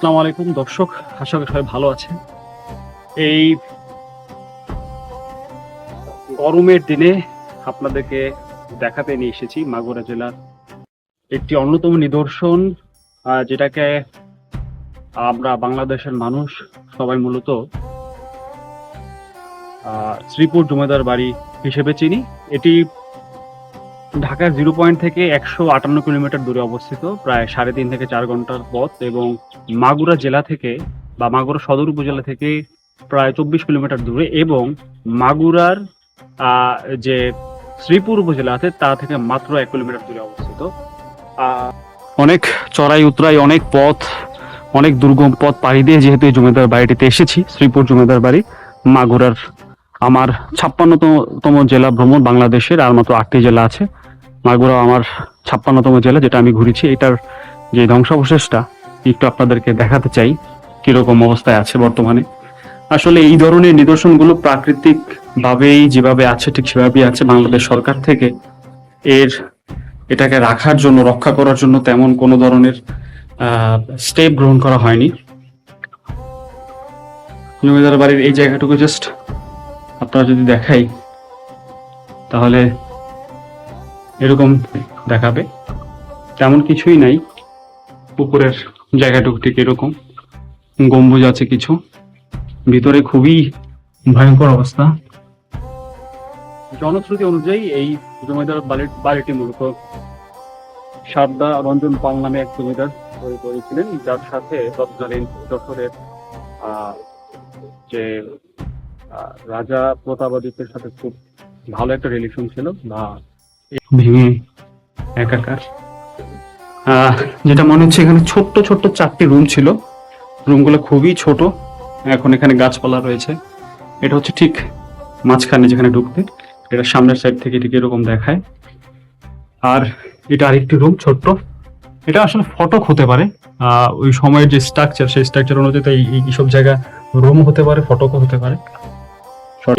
আসসালামু আলাইকুম দর্শক, আশা করি সবাই ভালো আছেন। এই গরমের দিনে আপনাদেরকে দেখাতে নিয়ে এসেছি মাগুরা জেলার একটি অন্যতম নিদর্শন, যেটাকে আমরা বাংলাদেশের মানুষ সবাই মূলত শ্রীপুর জমিদার বাড়ি হিসেবে চিনি। এটি ঢাকার 0 পয়েন্ট থেকে 158 কিলোমিটার দূরে অবস্থিত, প্রায় 3.5 থেকে 4 ঘন্টার পথ, এবং মাগুরা জেলা থেকে বা মাগুরা সদর উপজেলা থেকে প্রায় 24 কিলোমিটার দূরে, এবং মাগুরার যে শ্রীপুর উপজেলা আছে তা থেকে মাত্র 1 কিলোমিটার দূরে অবস্থিত। অনেক চড়াই উতরাই, অনেক পথ, অনেক দুর্গম পথ পাড়ি দিয়ে যেহেতু এই জমিদার বাড়িটিতে এসেছি, শ্রীপুর জমিদার বাড়ি মাগুরার আমার 56তম জেলা ভ্রমণ বাংলাদেশের, আর মাত্র 8টি জেলা আছে। মাগুরা আমার 56তম জেলা, যেটা আমি ঘুরেছি। এটার যে ধ্বংসাবশেষটা একটু আপনাদেরকে দেখাতে চাই কিরকম অবস্থায় আছে বর্তমানে। আসলে এই ধরনের নিদর্শনগুলো প্রাকৃতিক ভাবেই যেভাবে আছে ঠিক সেভাবেই আছে। বাংলাদেশ সরকার থেকে এটাকে রাখার জন্য, রক্ষা করার জন্য তেমন কোনো ধরনের স্টেপ গ্রহণ করা হয়নি। জমিদার বাড়ির এই জায়গাটুকু জাস্ট আপনারা যদি দেখাই তাহলে এরকম দেখাবে, তেমন কিছুই নাই। উপরের জায়গাটুকু ঠিক এরকম, গম্বুজ আছে কিছু, ভিতরে খুবই ভয়ঙ্কর অবস্থা। জনশ্রুতি অনুযায়ী এই জমিদার বাড়িটি মূলত সারদা রঞ্জন পাল নামে এক জমিদার তৈরি করেছিলেন, যার সাথে তৎকালীন যশোরের যে রাজা প্রতাপাদিত্যের সাথে খুব ভালো একটা রিলেশন ছিল, বা ভেঙে একাকার। যেটা মনে হচ্ছে এখানে ছোট্ট ছোট্ট 4টি রুম ছিল, রুমগুলো খুবই ছোট। এখন এখানে গাছপালা রয়েছে। এটা হচ্ছে ঠিক মাঝখানে যেখানে ঢুকতে, এটা সামনের সাইড থেকে ঠিক এরকম দেখায়। আর এটা আরেকটি রুম ছোট্ট, এটা আসলে ফটক হতে পারে। ওই সময়ের যে স্ট্রাকচার, সেই স্ট্রাকচার অনুযায়ী এইসব জায়গা রুম হতে পারে, ফটকও হতে পারে।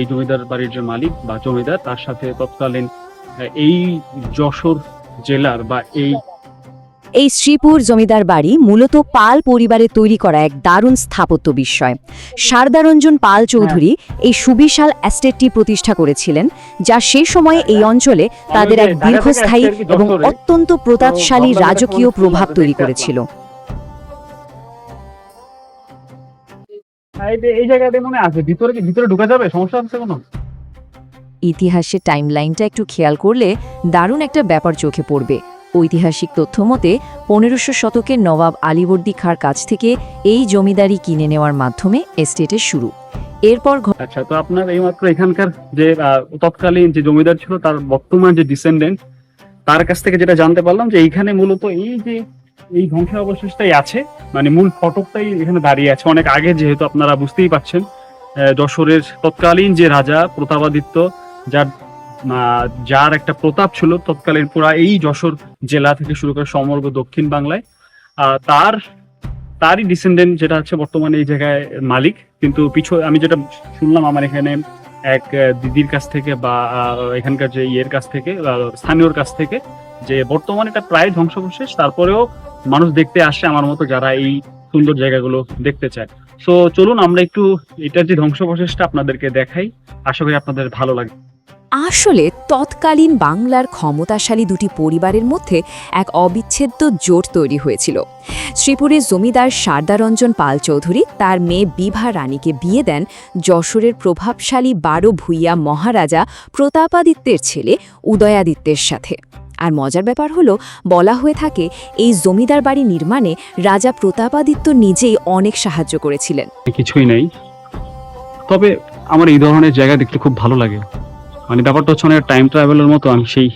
এই জমিদার বাড়ির যে মালিক বা জমিদার, তার সাথে তৎকালীন এই যশোর জেলার বা এই শ্রীপুর জমিদার বাড়ি মূলত পাল পরিবারের তৈরি করা এক দারুণ স্থাপত্য বিস্ময়। সারদারঞ্জন পাল চৌধুরী এই সুবিশাল এস্টেটটি প্রতিষ্ঠা করেছিলেন, যা সেই সময়ে এই অঞ্চলে তাদের এক দীর্ঘস্থায়ী এবং অত্যন্ত প্রতাপশালী রাজকীয় প্রভাব তৈরি করেছিল। এই জায়গাতে মনে আছে ভিতরে ঢোকা যাবে, সমস্যা আছে কোনো? ইতিহাসের টাইমলাইনটা একটু খেয়াল করলে দারুণ একটা ব্যাপার চোখে পড়বে। ঐতিহাসিক তথ্য মতে 1500 শতকের নবাব আলীবর্দী খাঁর কাছ থেকে এই জমিদারি কিনে নেওয়ার মাধ্যমে এস্টেটের শুরু। এরপর আচ্ছা, তো আপনার এইমাত্র এখানকার যে তৎকালীন যে জমিদার ছিল তার বর্তমান যে ডিসেন্ডেন্ট, তার কাছ থেকে যেটা জানতে পারলাম যে এইখানে মূলত এই ধ্বংসাবশেষটাই আছে, মানে মূল ফটকটাই এখানে দাঁড়িয়ে আছে অনেক আগে। যেহেতু আপনারা বুঝতেই পারছেন, যশোরের তৎকালীন যে রাজা প্রতাপাদিত্য, যার একটা প্রতাপ ছিল তৎকালীন পুরা এই যশোর জেলা থেকে শুরু করে সমগ্র দক্ষিণ বাংলায়, তারই ডিসেন্ডেন্ট যেটা হচ্ছে বর্তমানে এই জায়গায় মালিক। কিন্তু আমি যেটা শুনলাম আমার এখানে এক দিদির কাছ থেকে বা এখানকার যে কাছ থেকে, স্থানীয়র কাছ থেকে, যে বর্তমানে এটা প্রায় ধ্বংসাবশেষ, তারপরেও মানুষ দেখতে আসে আমার মতো, যারা এই সুন্দর জায়গাগুলো দেখতে চায়। সো চলুন আমরা একটু এটার যে ধ্বংসাবশেষটা আপনাদেরকে দেখাই, আশা করি আপনাদের ভালো লাগে। আসলে তৎকালীন বাংলার ক্ষমতাশালী দুটি পরিবারের মধ্যে এক অবিচ্ছেদ্য জোট তৈরি হয়েছিল। শ্রীপুরের জমিদার সারদারঞ্জন পাল চৌধুরী তার মেয়ে বিভা রানীকে বিয়ে দেন যশোরের প্রভাবশালী 12 ভূঁইয়া মহারাজা প্রতাপাদিত্যের ছেলে উদয়াদিত্যের সাথে। আর মজার ব্যাপার হলো, বলা হয়ে থাকে এই জমিদার বাড়ি নির্মাণে রাজা প্রতাপাদিত্য নিজেই অনেক সাহায্য করেছিলেন। কিছুই নেই, তবে আমার এই ধরনের জায়গা দেখতে খুব ভালো লাগে। মানে ব্যাপারটা হচ্ছে অনেক টাইম ট্রাভেলের মতো, আমি সেই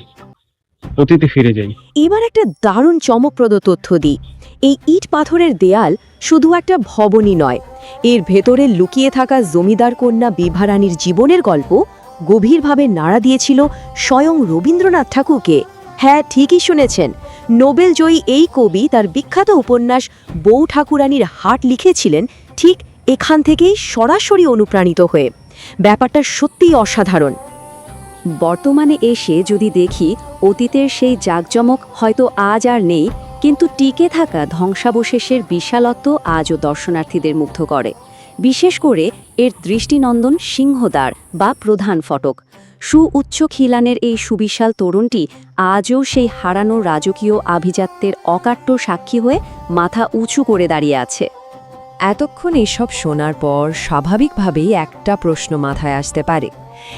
অতীতে ফিরে যাই। এবার একটা দারুণ চমকপ্রদ তথ্য দিই। এই ইট পাথরের দেয়াল শুধু একটা ভবনই নয়, এর ভেতরে লুকিয়ে থাকা জমিদার কন্যা বিভারানীর জীবনের গল্প গভীরভাবে নাড়া দিয়েছিল স্বয়ং রবীন্দ্রনাথ ঠাকুরকে। হ্যাঁ, ঠিকই শুনেছেন, নোবেলজয়ী এই কবি তার বিখ্যাত উপন্যাস বউ ঠাকুরানীর হাট লিখেছিলেন ঠিক এখান থেকেই সরাসরি অনুপ্রাণিত হয়ে। ব্যাপারটা সত্যিই অসাধারণ। বর্তমানে এসে যদি দেখি অতীতের সেই জাঁকজমক হয়তো আজ আর নেই, কিন্তু টিকে থাকা ধ্বংসাবশেষের বিশালত্ব আজও দর্শনার্থীদের মুগ্ধ করে, বিশেষ করে এর দৃষ্টিনন্দন সিংহদ্বার বা প্রধান ফটক। সুউচ্চ খিলানের এই সুবিশাল তোরণটি আজও সেই হারানো রাজকীয় আভিজাত্যের অকাট্য সাক্ষী হয়ে মাথা উঁচু করে দাঁড়িয়ে আছে। এতক্ষণ এসব শোনার পর স্বাভাবিকভাবেই একটা প্রশ্ন মাথায় আসতে পারে।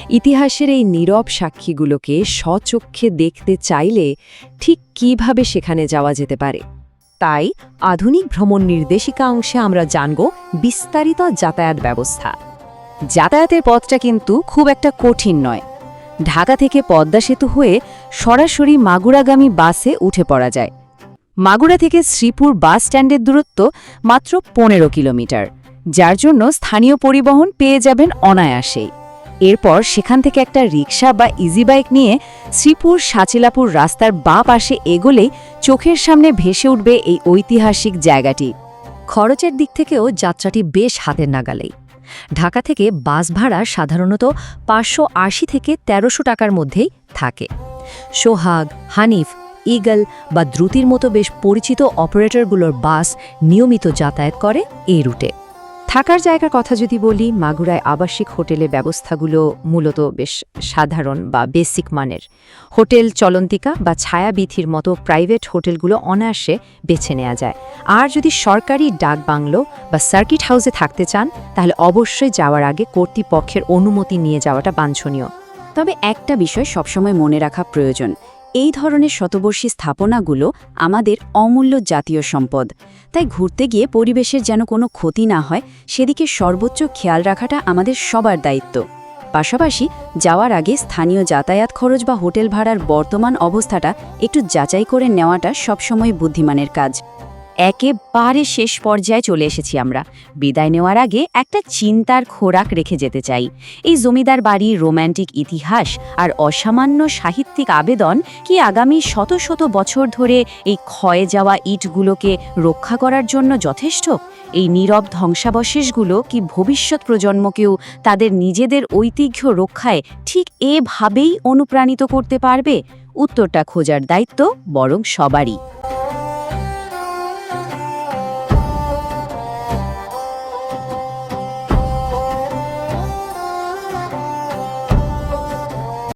ইতিহাসের এই নীরব সাক্ষীগুলোকে স্বচক্ষে দেখতে চাইলে ঠিক কিভাবে সেখানে যাওয়া যেতে পারে? তাই আধুনিক ভ্রমণ নির্দেশিকা অংশে আমরা জানব বিস্তারিত যাতায়াত ব্যবস্থা। যাতায়াতের পথটা কিন্তু খুব একটা কঠিন নয়। ঢাকা থেকে পদ্মা সেতু হয়ে সরাসরি মাগুরাগামী বাসে উঠে পড়া যায়। মাগুরা থেকে শ্রীপুর বাস স্ট্যান্ডের দূরত্ব মাত্র 15 কিলোমিটার, যার জন্য স্থানীয় পরিবহন পেয়ে যাবেন অনায়াসেই। এরপর সেখান থেকে একটা রিক্সা বা ইজি বাইক নিয়ে শ্রীপুর সাচিলাপুর রাস্তার বাঁ পাশে এগোলেই চোখের সামনে ভেসে উঠবে এই ঐতিহাসিক জায়গাটি। খরচের দিক থেকেও যাত্রাটি বেশ হাতের নাগালেই। ঢাকা থেকে বাস ভাড়া সাধারণত 580 থেকে 1300 টাকার মধ্যেই থাকে। সোহাগ, হানিফ, ইগল বা দ্রুতির মতো বেশ পরিচিত অপারেটরগুলোর বাস নিয়মিত যাতায়াত করে এই রুটে। থাকার জায়গার কথা যদি বলি, মাগুরায় আবাসিক হোটেলের ব্যবস্থাগুলো মূলত বেশ সাধারণ বা বেসিক মানের। হোটেল চলন্তিকা বা ছায়াবিথির মতো প্রাইভেট হোটেলগুলো অনায়াসে বেছে নেওয়া যায়। আর যদি সরকারি ডাক বাংলো বা সার্কিট হাউসে থাকতে চান, তাহলে অবশ্যই যাওয়ার আগে কর্তৃপক্ষের অনুমতি নিয়ে যাওয়াটা বাঞ্ছনীয়। তবে একটা বিষয় সবসময় মনে রাখা প্রয়োজন, এই ধরনের শতবর্ষী স্থাপনাগুলো আমাদের অমূল্য জাতীয় সম্পদ। তাই ঘুরতে গিয়ে পরিবেশের যেন কোনো ক্ষতি না হয় সেদিকে সর্বোচ্চ খেয়াল রাখাটা আমাদের সবার দায়িত্ব। পাশাপাশি যাওয়ার আগে স্থানীয় যাতায়াত খরচ বা হোটেল ভাড়ার বর্তমান অবস্থাটা একটু যাচাই করে নেওয়াটা সবসময় বুদ্ধিমানের কাজ। একেবারে শেষ পর্যায়ে চলে এসেছি আমরা। বিদায় নেওয়ার আগে একটা চিন্তার খোরাক রেখে যেতে চাই। এই জমিদার বাড়ির রোম্যান্টিক ইতিহাস আর অসামান্য সাহিত্যিক আবেদন কি আগামী শত শত বছর ধরে এই ক্ষয়ে যাওয়া ইটগুলোকে রক্ষা করার জন্য যথেষ্ট? এই নীরব ধ্বংসাবশেষগুলো কি ভবিষ্যৎ প্রজন্মকেও তাদের নিজেদের ঐতিহ্য রক্ষায় ঠিক এভাবেই অনুপ্রাণিত করতে পারবে? উত্তরটা খোঁজার দায়িত্ব বরং সবারই।